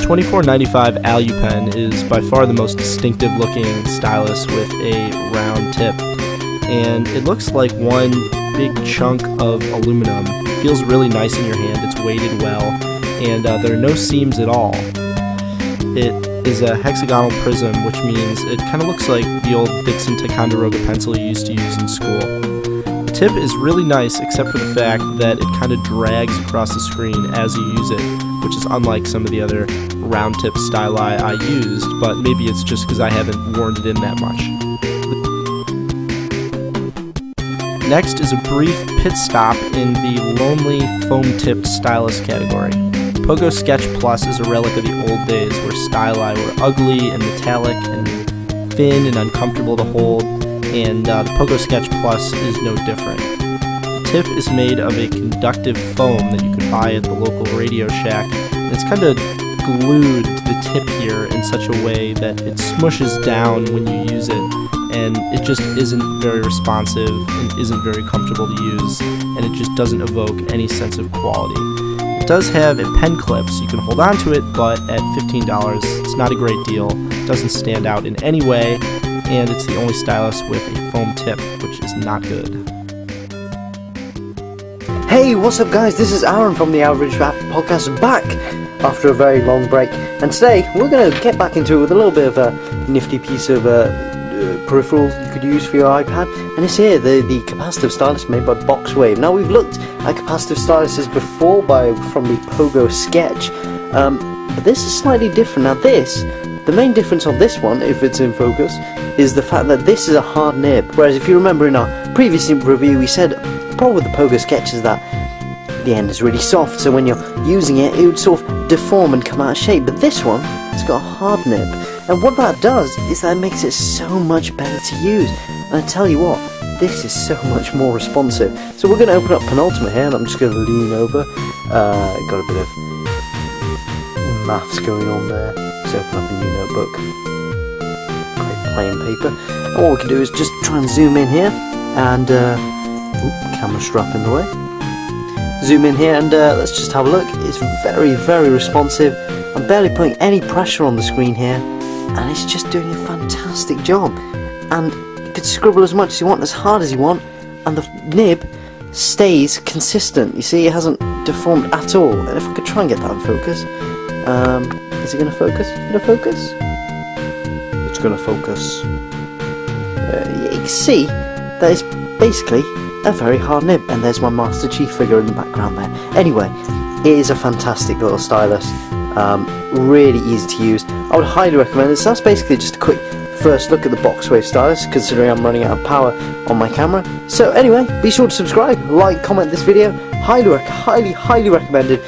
$24.95 AluPen is by far the most distinctive looking stylus with a round tip, and it looks like one big chunk of aluminum. It feels really nice in your hand, it's weighted well, and there are no seams at all. It is a hexagonal prism, which means it kind of looks like the old Dixon Ticonderoga pencil you used to use in school. The tip is really nice except for the fact that it kind of drags across the screen as you use it, which is unlike some of the other round tip styli I used, but maybe it's just because I haven't worn it in that much. Next is a brief pit stop in the lonely foam-tipped stylus category. Pogo Sketch Plus is a relic of the old days where styli were ugly and metallic and thin and uncomfortable to hold, and the Pogo Sketch Plus is no different. The tip is made of a conductive foam that you can buy at the local Radio Shack, and it's kind of glued to the tip here in such a way that it smushes down when you use it, and it just isn't very responsive and isn't very comfortable to use, and it just doesn't evoke any sense of quality. It does have a pen clip, so you can hold on to it, but at $15, it's not a great deal. It doesn't stand out in any way, and it's the only stylus with a foam tip, which is not good. Hey, what's up guys? This is Aaron from the Average Draft Podcast, back after a very long break, and today we're going to get back into it with a little bit of a nifty piece of peripheral you could use for your iPad, and it's here, the capacitive stylus made by Boxwave. Now, we've looked at capacitive styluses before from the Pogo Sketch, but this is slightly different. Now the main difference on this one, if it's in focus, is the fact that this is a hard nib, whereas if you remember in our previous review we said the problem with the Pogo Sketch is that the end is really soft, so when you're using it, it would sort of deform and come out of shape, but this one, it's got a hard nib. And what that does is that it makes it so much better to use. And I tell you what, this is so much more responsive. So we're going to open up Penultimate here, and I'm just going to lean over. Got a bit of maths going on there. Let's open up a new notebook. Great plain paper. And what we can do is just try and zoom in here. And, camera strap in the way. Zoom in here, and let's just have a look. It's very, very responsive. I'm barely putting any pressure on the screen here, and it's just doing a fantastic job. And you can scribble as much as you want, as hard as you want, and the nib stays consistent. You see, it hasn't deformed at all. And if I could try and get that in focus, is it going to focus? It's going to focus. You can see that it's basically a very hard nib, and there's my Master Chief figure in the background there. Anyway, it is a fantastic little stylus. Really easy to use. I would highly recommend it. So that's basically just a quick first look at the Boxwave stylus, considering I'm running out of power on my camera. So anyway, be sure to subscribe, like, comment this video. Highly recommended.